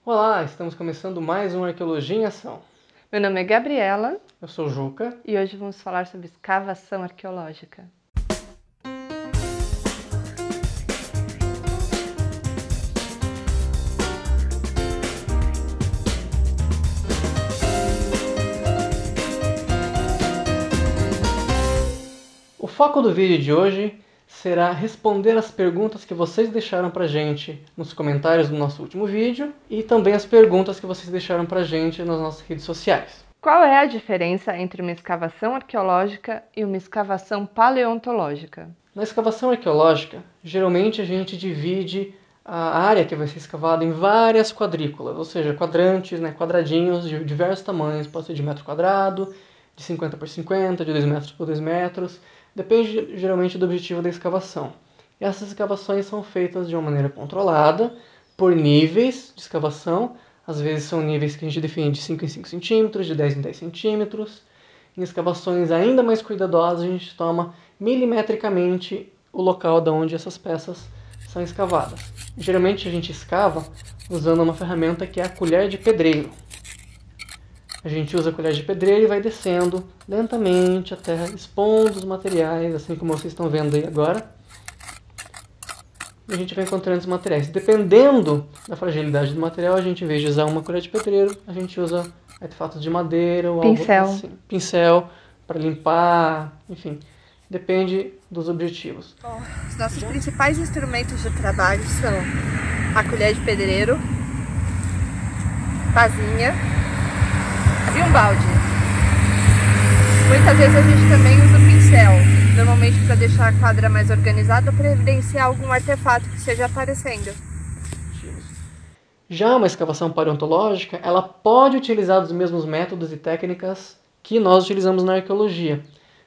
Olá, estamos começando mais um Arqueologia em Ação. Meu nome é Gabriela. Eu sou o Juca. E hoje vamos falar sobre escavação arqueológica. O foco do vídeo de hoje será responder as perguntas que vocês deixaram pra gente nos comentários do nosso último vídeo e também as perguntas que vocês deixaram pra gente nas nossas redes sociais. Qual é a diferença entre uma escavação arqueológica e uma escavação paleontológica? Na escavação arqueológica, geralmente a gente divide a área que vai ser escavada em várias quadrículas, ou seja, quadrantes, quadradinhos de diversos tamanhos, pode ser de metro quadrado, de 50 por 50, de 2 metros por 2 metros, depende geralmente do objetivo da escavação. E essas escavações são feitas de uma maneira controlada, por níveis de escavação, às vezes são níveis que a gente define de 5 em 5 centímetros, de 10 em 10 centímetros. Em escavações ainda mais cuidadosas, a gente toma milimetricamente o local de onde essas peças são escavadas. Geralmente a gente escava usando uma ferramenta que é a colher de pedreiro. A gente usa a colher de pedreiro e vai descendo lentamente até expondo os materiais, assim como vocês estão vendo aí agora. E a gente vai encontrando os materiais. Dependendo da fragilidade do material, a gente, em vez de usar uma colher de pedreiro, a gente usa artefatos de madeira ou pincel. Algo assim. Pincel para limpar, enfim. Depende dos objetivos. Bom, os nossos principais instrumentos de trabalho são a colher de pedreiro, pazinha e um balde. Muitas vezes a gente também usa o pincel, normalmente para deixar a quadra mais organizada ou para evidenciar algum artefato que esteja aparecendo. Já uma escavação paleontológica, ela pode utilizar os mesmos métodos e técnicas que nós utilizamos na arqueologia.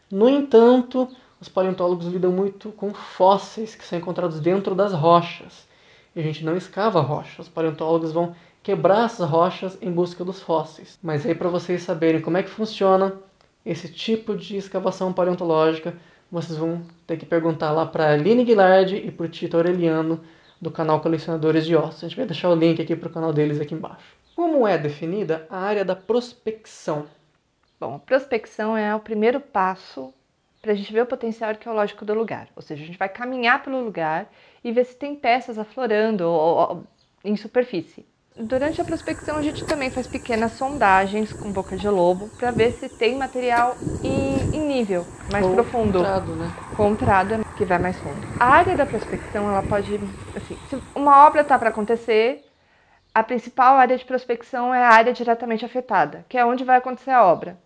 No entanto, os paleontólogos lidam muito com fósseis que são encontrados dentro das rochas. E a gente não escava a rocha. Os paleontólogos vão quebrar essas rochas em busca dos fósseis. Mas aí, para vocês saberem como é que funciona esse tipo de escavação paleontológica, vocês vão ter que perguntar lá para a Aline Guilherme e para o Tito Aureliano, do canal Colecionadores de Ossos. A gente vai deixar o link aqui para o canal deles aqui embaixo. Como é definida a área da prospecção? Bom, a prospecção é o primeiro passo para a gente ver o potencial arqueológico do lugar. Ou seja, a gente vai caminhar pelo lugar e ver se tem peças aflorando ou em superfície. Durante a prospecção, a gente também faz pequenas sondagens com boca de lobo para ver se tem material em nível mais profundo. Contrado, que vai mais fundo. A área da prospecção, ela pode, assim, se uma obra está para acontecer, a principal área de prospecção é a área diretamente afetada, que é onde vai acontecer a obra.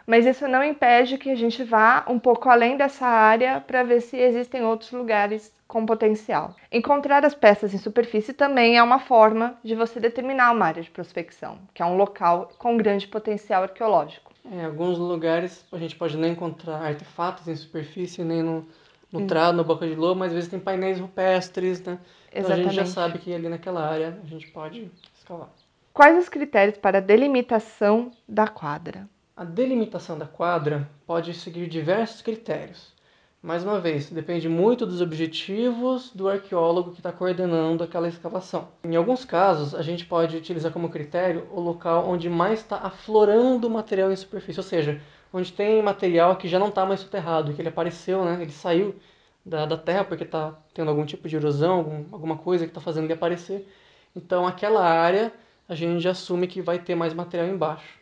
Mas isso não impede que a gente vá um pouco além dessa área para ver se existem outros lugares com potencial. Encontrar as peças em superfície também é uma forma de você determinar uma área de prospecção, que é um local com grande potencial arqueológico. Em alguns lugares a gente pode não encontrar artefatos em superfície, nem no trado, no boca de lobo, mas às vezes tem painéis rupestres, né? Então a gente já sabe que ali naquela área a gente pode escavar. Quais os critérios para a delimitação da quadra? A delimitação da quadra pode seguir diversos critérios. Mais uma vez, depende muito dos objetivos do arqueólogo que está coordenando aquela escavação. Em alguns casos, a gente pode utilizar como critério o local onde mais está aflorando o material em superfície, ou seja, onde tem material que já não está mais soterrado, que ele apareceu, né? Ele saiu da terra porque está tendo algum tipo de erosão, alguma coisa que está fazendo ele aparecer. Então, aquela área a gente já assume que vai ter mais material embaixo.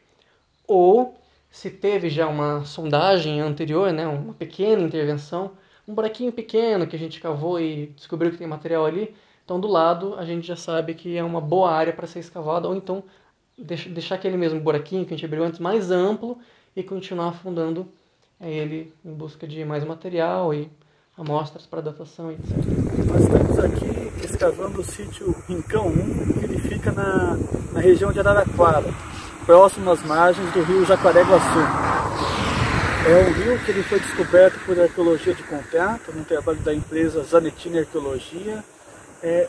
Ou, se teve já uma sondagem anterior, né, uma pequena intervenção, um buraquinho pequeno que a gente cavou e descobriu que tem material ali, então do lado a gente já sabe que é uma boa área para ser escavada, ou então deixar aquele mesmo buraquinho que a gente abriu antes mais amplo e continuar afundando ele em busca de mais material e amostras para datação, etc. Nós estamos aqui escavando o sítio Rincão 1, que ele fica na região de Araraquara, próximo às margens do rio Jacareguaçu. É um rio que ele foi descoberto por arqueologia de contato, no trabalho da empresa Zanettini Arqueologia,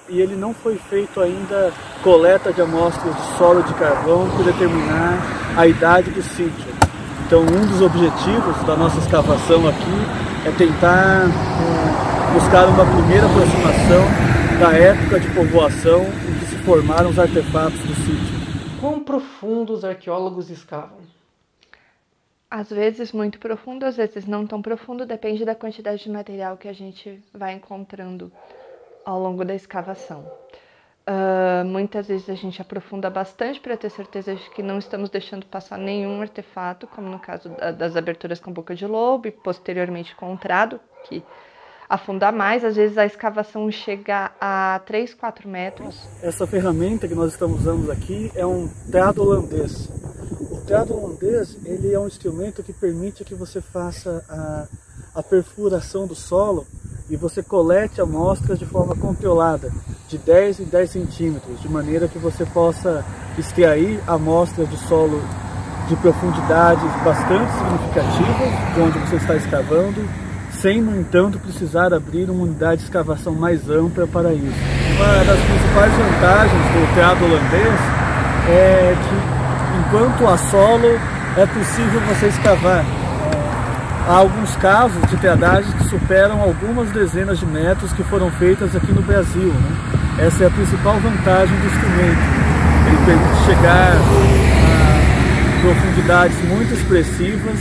e ele não foi feito ainda coleta de amostras de solo de carvão para determinar a idade do sítio. Então, um dos objetivos da nossa escavação aqui é tentar buscar uma primeira aproximação da época de povoação em que se formaram os artefatos do sítio. Quão profundo os arqueólogos escavam? Às vezes muito profundo, às vezes não tão profundo, depende da quantidade de material que a gente vai encontrando ao longo da escavação. Muitas vezes a gente aprofunda bastante para ter certeza de que não estamos deixando passar nenhum artefato, como no caso das aberturas com boca de lobo e posteriormente com o trado, que afunda mais. Às vezes a escavação chega a 3, 4 metros. Essa ferramenta que nós estamos usando aqui é um trado holandês. O trado holandês, ele é um instrumento que permite que você faça a perfuração do solo e você colete amostras de forma controlada, de 10 em 10 centímetros, de maneira que você possa extrair amostras de solo de profundidades bastante significativas, de onde você está escavando, sem, no entanto, precisar abrir uma unidade de escavação mais ampla para isso. Uma das principais vantagens do trado holandês é que, enquanto há solo, é possível você escavar. Há alguns casos de tradagens que superam algumas dezenas de metros que foram feitas aqui no Brasil, né? Essa é a principal vantagem do instrumento. Ele permite chegar a profundidades muito expressivas,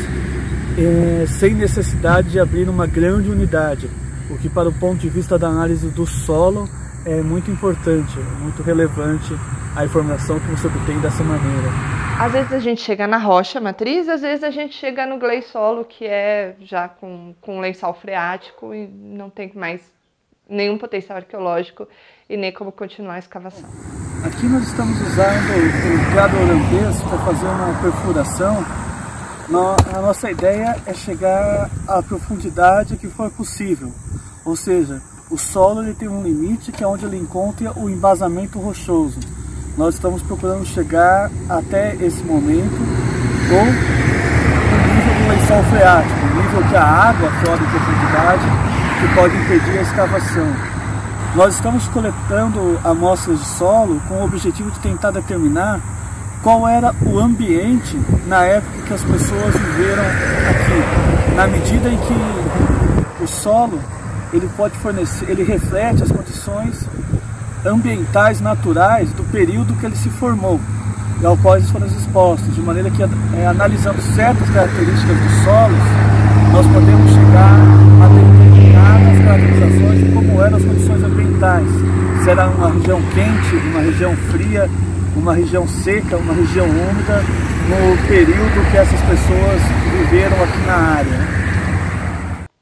sem necessidade de abrir uma grande unidade, o que para o ponto de vista da análise do solo é muito importante, muito relevante a informação que você obtém dessa maneira. Às vezes a gente chega na rocha matriz, às vezes a gente chega no gleissolo, que é já com lençol freático e não tem mais nenhum potencial arqueológico e nem como continuar a escavação. Aqui nós estamos usando o trado holandês para fazer uma perfuração. A nossa ideia é chegar à profundidade que for possível, ou seja, o solo ele tem um limite que é onde ele encontra o embasamento rochoso. Nós estamos procurando chegar até esse momento com o nível do lençol freático, o nível que a água fora de profundidade que pode impedir a escavação. Nós estamos coletando amostras de solo com o objetivo de tentar determinar qual era o ambiente na época que as pessoas viveram aqui, na medida em que o solo ele pode fornecer, ele reflete as condições ambientais naturais do período que ele se formou e ao qual eles foram expostos, de maneira que analisando certas características dos solos, nós podemos chegar a determinadas caracterizações de como eram as condições ambientais, se era uma região quente, uma região fria, uma região seca, uma região úmida, no período que essas pessoas viveram aqui na área.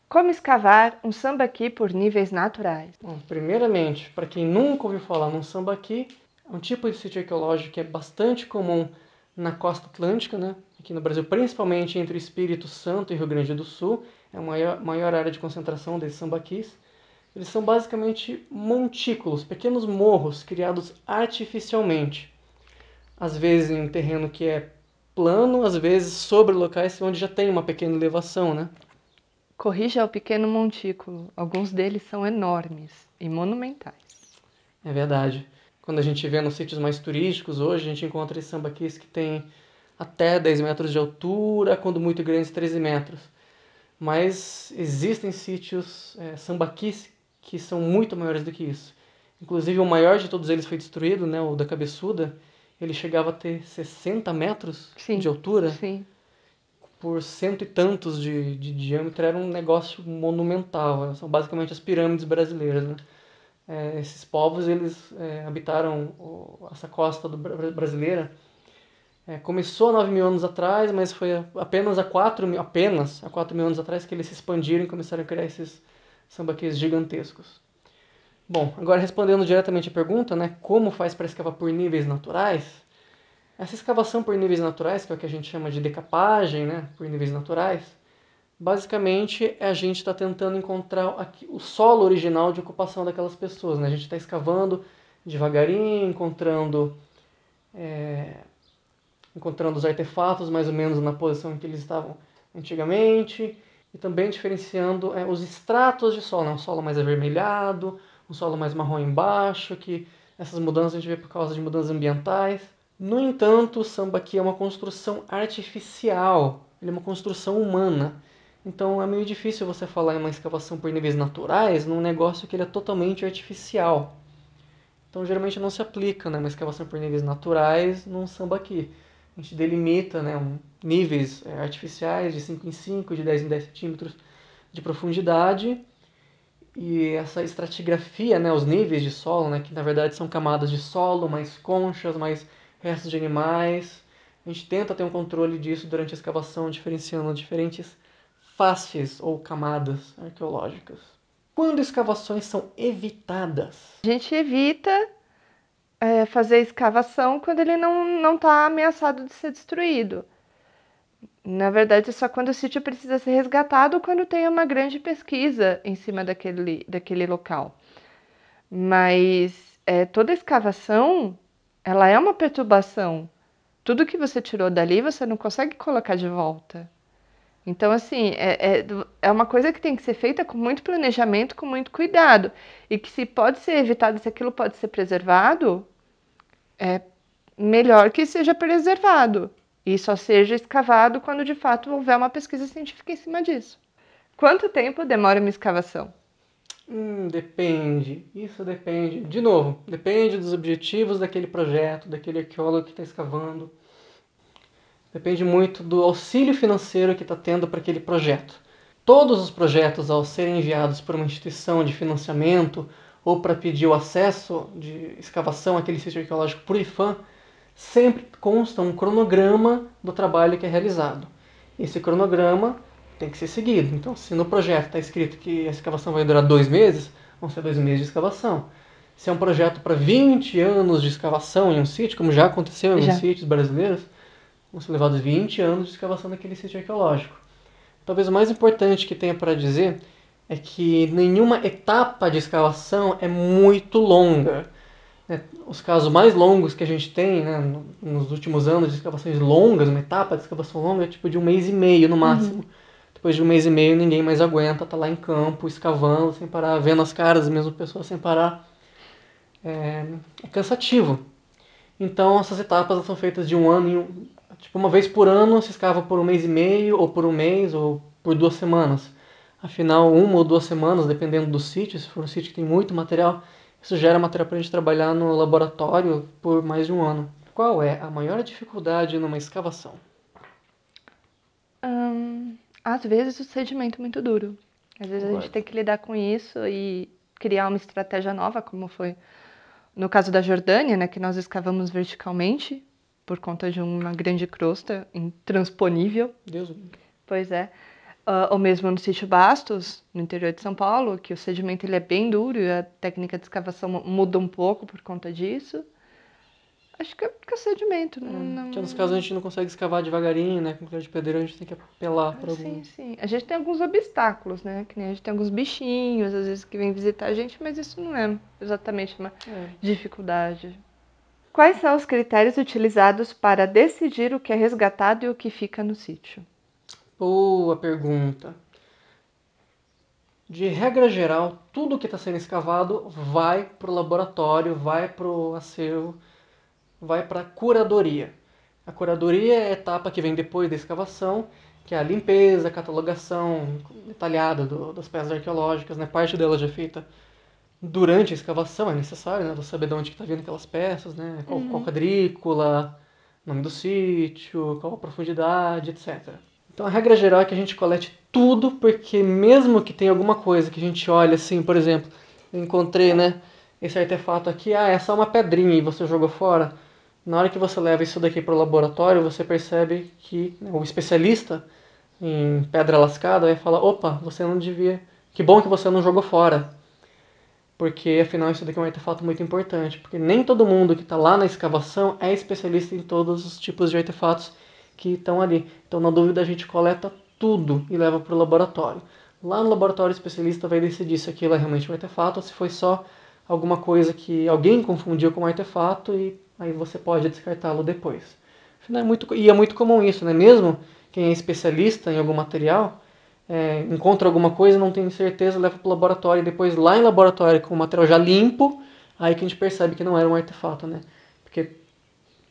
Como escavar um sambaqui por níveis naturais? Bom, primeiramente, para quem nunca ouviu falar num sambaqui, é um tipo de sítio arqueológico que é bastante comum na costa atlântica, né? Aqui no Brasil, principalmente entre o Espírito Santo e Rio Grande do Sul, é a maior área de concentração desses sambaquis. Eles são basicamente montículos, pequenos morros criados artificialmente, às vezes em um terreno que é plano, às vezes sobre locais onde já tem uma pequena elevação, né? Corrija o pequeno montículo, alguns deles são enormes e monumentais. É verdade. Quando a gente vê nos sítios mais turísticos hoje, a gente encontra esses sambaquis que tem até 10 metros de altura, quando muito grandes 13 metros. Mas existem sítios sambaquis que são muito maiores do que isso. Inclusive o maior de todos eles foi destruído, né, o da Cabeçuda. Ele chegava a ter 60 metros de altura. Sim. Por cento e tantos de diâmetro, era um negócio monumental. São basicamente as pirâmides brasileiras, né? Esses povos eles habitaram essa costa brasileira. Começou há 9 mil anos atrás, mas foi apenas há 4 mil anos atrás que eles se expandiram e começaram a criar esses sambaquis gigantescos. Bom, agora respondendo diretamente a pergunta, né, como faz para escavar por níveis naturais? Essa escavação por níveis naturais, que é o que a gente chama de decapagem, né, por níveis naturais, basicamente a gente está tentando encontrar o solo original de ocupação daquelas pessoas, né? A gente está escavando devagarinho, encontrando os artefatos mais ou menos na posição em que eles estavam antigamente, e também diferenciando os estratos de solo, né? Um solo mais avermelhado, um solo mais marrom embaixo, que essas mudanças a gente vê por causa de mudanças ambientais. No entanto, o sambaqui é uma construção artificial, ele é uma construção humana. Então é meio difícil você falar em uma escavação por níveis naturais num negócio que ele é totalmente artificial. Então, geralmente não se aplica, né, uma escavação por níveis naturais num sambaqui. A gente delimita, né, níveis artificiais de 5 em 5, de 10 em 10 centímetros de profundidade. E essa estratigrafia, né, os níveis de solo, né, que na verdade são camadas de solo, mais conchas, mais restos de animais. A gente tenta ter um controle disso durante a escavação, diferenciando diferentes faces ou camadas arqueológicas. Quando escavações são evitadas? A gente evita fazer escavação quando ele não está ameaçado de ser destruído. Na verdade, é só quando o sítio precisa ser resgatado ou quando tem uma grande pesquisa em cima daquele local. Mas toda escavação, ela é uma perturbação. Tudo que você tirou dali, você não consegue colocar de volta. Então, assim, é uma coisa que tem que ser feita com muito planejamento, com muito cuidado. E que se pode ser evitado, se aquilo pode ser preservado, é melhor que seja preservado. E só seja escavado quando de fato houver uma pesquisa científica em cima disso. Quanto tempo demora uma escavação? Depende. Isso depende. De novo, depende dos objetivos daquele projeto, daquele arqueólogo que está escavando. Depende muito do auxílio financeiro que está tendo para aquele projeto. Todos os projetos, ao serem enviados por uma instituição de financiamento ou para pedir o acesso de escavação àquele sítio arqueológico por IFAM, sempre consta um cronograma do trabalho que é realizado. Esse cronograma tem que ser seguido. Então, se no projeto está escrito que a escavação vai durar 2 meses, vão ser 2 meses de escavação. Se é um projeto para 20 anos de escavação em um sítio, como já aconteceu em alguns sítios brasileiros, vão ser levados 20 anos de escavação naquele sítio arqueológico. Talvez o mais importante que tenha para dizer é que nenhuma etapa de escavação é muito longa. Os casos mais longos que a gente tem, né, nos últimos anos de escavações longas, uma etapa de escavação longa é tipo de 1 mês e meio no máximo. Depois de 1 mês e meio ninguém mais aguenta, tá lá em campo, escavando sem parar, vendo as caras das mesmas pessoas sem parar. É cansativo. Então essas etapas são feitas de 1 ano, tipo uma vez por ano se escava por 1 mês e meio, ou por 1 mês, ou por 2 semanas. Afinal, 1 ou 2 semanas, dependendo do sítio, se for um sítio que tem muito material, isso gera material para a gente trabalhar no laboratório por mais de 1 ano. Qual é a maior dificuldade numa escavação? Às vezes o sedimento é muito duro. Às vezes a gente tem que lidar com isso e criar uma estratégia nova, como foi no caso da Jordânia, né, que nós escavamos verticalmente por conta de uma grande crosta intransponível. Deus me livre. Pois é. Ou mesmo no sítio Bastos, no interior de São Paulo, que o sedimento ele é bem duro e a técnica de escavação muda um pouco por conta disso. Acho que é porque é o sedimento. Porque nos casos a gente não consegue escavar devagarinho, né? Com colher de pedreiro a gente tem que apelar para algum... Sim. A gente tem alguns obstáculos, né? Que nem a gente tem alguns bichinhos, às vezes, que vêm visitar a gente, mas isso não é exatamente uma dificuldade. Quais são os critérios utilizados para decidir o que é resgatado e o que fica no sítio? Boa pergunta. De regra geral, tudo que está sendo escavado vai para o laboratório, vai para o acervo, vai para a curadoria. A curadoria é a etapa que vem depois da escavação, que é a limpeza, a catalogação detalhada das peças arqueológicas, né? Parte dela já é feita durante a escavação, é necessário, né? Você saber de onde está vindo aquelas peças, né? Qual quadrícula, nome do sítio, qual a profundidade, etc. Então a regra geral é que a gente colete tudo, porque mesmo que tenha alguma coisa que a gente olha assim, por exemplo, eu encontrei, né, esse artefato aqui, é só uma pedrinha e você jogou fora. Na hora que você leva isso daqui para o laboratório, você percebe que o especialista em pedra lascada vai falar, opa, você não devia... Que bom que você não jogou fora. Porque, afinal, isso daqui é um artefato muito importante. Porque nem todo mundo que está lá na escavação é especialista em todos os tipos de artefatos que estão ali. Então, na dúvida, a gente coleta tudo e leva para o laboratório. Lá no laboratório, o especialista vai decidir se aquilo é realmente um artefato ou se foi só alguma coisa que alguém confundiu com um artefato e aí você pode descartá-lo depois. Afinal, é muito comum isso, né? Mesmo quem é especialista em algum material, encontra alguma coisa, não tem certeza, leva para o laboratório e depois lá em laboratório com o material já limpo, aí que a gente percebe que não era um artefato, né? Porque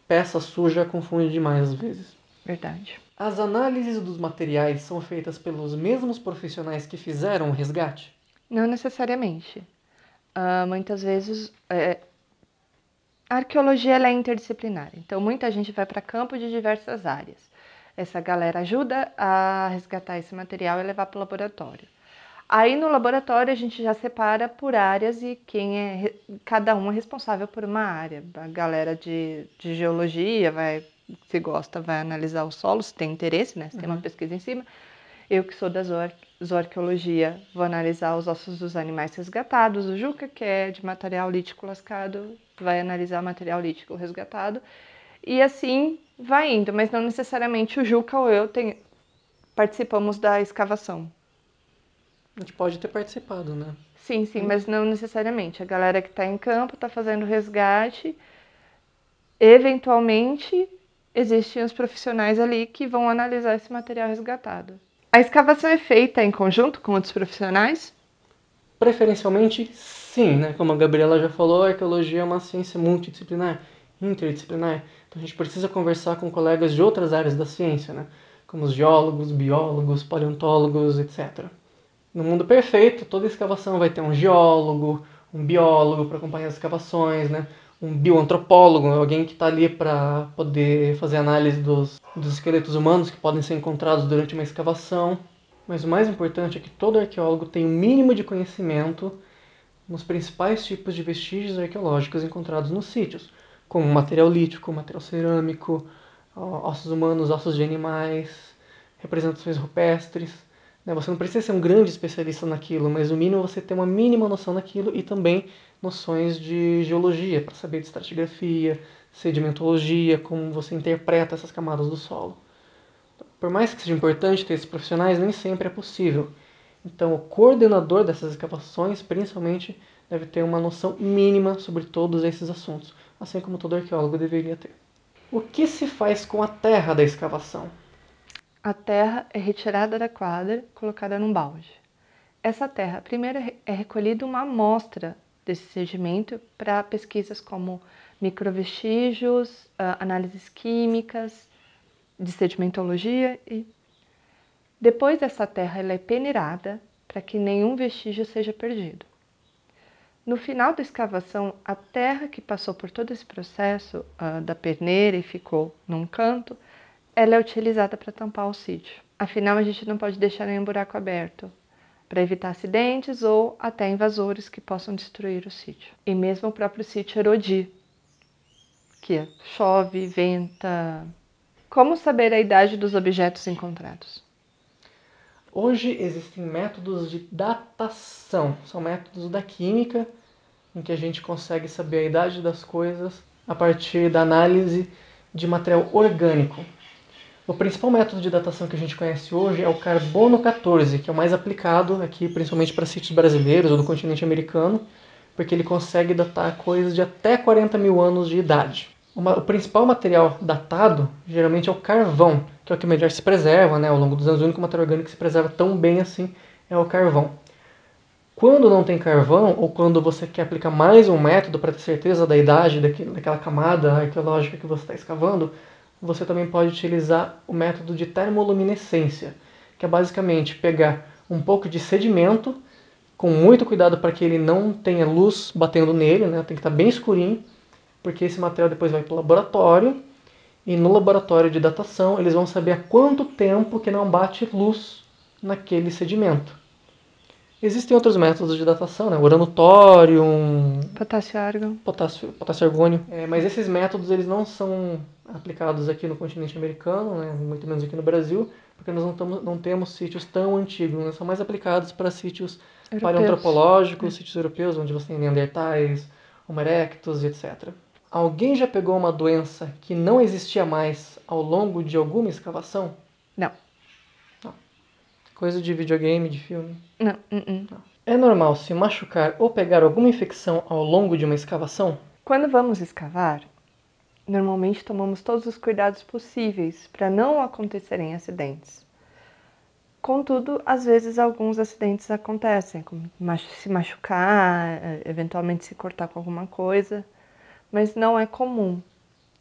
peça suja confunde demais às vezes. Verdade. As análises dos materiais são feitas pelos mesmos profissionais que fizeram o resgate? Não necessariamente. Muitas vezes A arqueologia ela é interdisciplinar, então muita gente vai para campo de diversas áreas. Essa galera ajuda a resgatar esse material e levar para o laboratório. Aí no laboratório a gente já separa por áreas e cada um é responsável por uma área. A galera de geologia se gosta, vai analisar o solo, se tem interesse, né? Se tem uma pesquisa em cima. Eu que sou da zooarqueologia, vou analisar os ossos dos animais resgatados. O Juca, que é de material lítico lascado, vai analisar material lítico resgatado. E assim vai indo, mas não necessariamente o Juca ou eu participamos da escavação. A gente pode ter participado, né? Sim, mas não necessariamente. A galera que está em campo está fazendo resgate. Eventualmente, existem os profissionais ali que vão analisar esse material resgatado. A escavação é feita em conjunto com outros profissionais? Preferencialmente, sim, né? Como a Gabriela já falou, a arqueologia é uma ciência multidisciplinar, interdisciplinar. Então a gente precisa conversar com colegas de outras áreas da ciência, né? Como os geólogos, biólogos, paleontólogos, etc. No mundo perfeito, toda escavação vai ter um geólogo, um biólogo para acompanhar as escavações, né? Um bioantropólogo, alguém que está ali para poder fazer análise dos esqueletos humanos que podem ser encontrados durante uma escavação. Mas o mais importante é que todo arqueólogo tenha o mínimo de conhecimento nos principais tipos de vestígios arqueológicos encontrados nos sítios, como material lítico, material cerâmico, ossos humanos, ossos de animais, representações rupestres. Você não precisa ser um grande especialista naquilo, mas no mínimo você ter uma mínima noção daquilo e também noções de geologia, para saber de estratigrafia, sedimentologia, como você interpreta essas camadas do solo. Por mais que seja importante ter esses profissionais, nem sempre é possível. Então, o coordenador dessas escavações, principalmente, deve ter uma noção mínima sobre todos esses assuntos, assim como todo arqueólogo deveria ter. O que se faz com a terra da escavação? A terra é retirada da quadra, colocada num balde. Essa terra, primeiro, é recolhida uma amostra desse sedimento para pesquisas como microvestígios, análises químicas, de sedimentologia. E depois essa terra ela é peneirada para que nenhum vestígio seja perdido. No final da escavação, a terra que passou por todo esse processo da peneira e ficou num canto, ela é utilizada para tampar o sítio. Afinal, a gente não pode deixar nenhum buraco aberto, para evitar acidentes ou até invasores que possam destruir o sítio. E mesmo o próprio sítio erodir, que chove, venta. Como saber a idade dos objetos encontrados? Hoje existem métodos de datação, são métodos da química em que a gente consegue saber a idade das coisas a partir da análise de material orgânico. O principal método de datação que a gente conhece hoje é o carbono 14, que é o mais aplicado aqui, principalmente para sítios brasileiros ou do continente americano, porque ele consegue datar coisas de até 40 mil anos de idade. O principal material datado geralmente é o carvão, que é o que melhor se preserva, né? Ao longo dos anos, o único material orgânico que se preserva tão bem assim é o carvão. Quando não tem carvão, ou quando você quer aplicar mais um método para ter certeza da idade daquela camada arqueológica que você está escavando, você também pode utilizar o método de termoluminescência, que é basicamente pegar um pouco de sedimento, com muito cuidado para que ele não tenha luz batendo nele, né? Tem que estar bem escurinho, porque esse material depois vai para o laboratório, e no laboratório de datação eles vão saber há quanto tempo que não bate luz naquele sedimento. Existem outros métodos de datação, né? Urano-tórium, Potássio argão. potássio argônio, mas esses métodos eles não são aplicados aqui no continente americano, né? Muito menos aqui no Brasil, porque nós não temos sítios tão antigos, né? São mais aplicados para sítios paleoantropológicos, sítios europeus, onde você tem neandertais, Homo erectus, etc. Alguém já pegou uma doença que não existia mais ao longo de alguma escavação? Não. Coisa de videogame, de filme? Não. É normal se machucar ou pegar alguma infecção ao longo de uma escavação? Quando vamos escavar, normalmente tomamos todos os cuidados possíveis para não acontecerem acidentes. Contudo, às vezes alguns acidentes acontecem, como se machucar, eventualmente se cortar com alguma coisa, mas não é comum.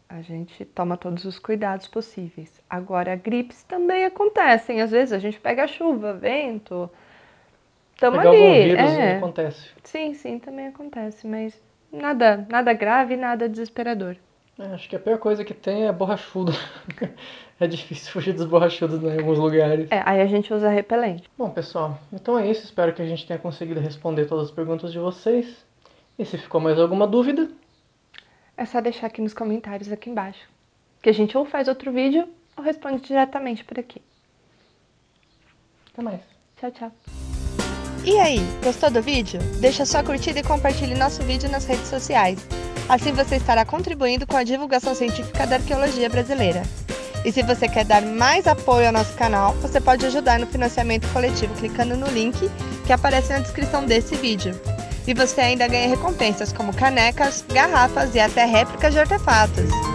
A gente toma todos os cuidados possíveis. Agora, gripes também acontecem. Às vezes a gente pega chuva, vento, estamos ali. Pegar algum vírus acontece. Sim, também acontece, mas Nada grave, nada desesperador. Acho que a pior coisa que tem é borrachudo. É difícil fugir dos borrachudos, né, em alguns lugares. Aí a gente usa repelente. Bom, pessoal, então é isso. Espero que a gente tenha conseguido responder todas as perguntas de vocês. E se ficou mais alguma dúvida, É só deixar aqui nos comentários aqui embaixo, que a gente ou faz outro vídeo ou responde diretamente por aqui. até mais. Tchau, tchau. E aí, gostou do vídeo? Deixa sua curtida e compartilhe nosso vídeo nas redes sociais. Assim você estará contribuindo com a divulgação científica da arqueologia brasileira. E se você quer dar mais apoio ao nosso canal, você pode ajudar no financiamento coletivo clicando no link que aparece na descrição desse vídeo. E você ainda ganha recompensas como canecas, garrafas e até réplicas de artefatos.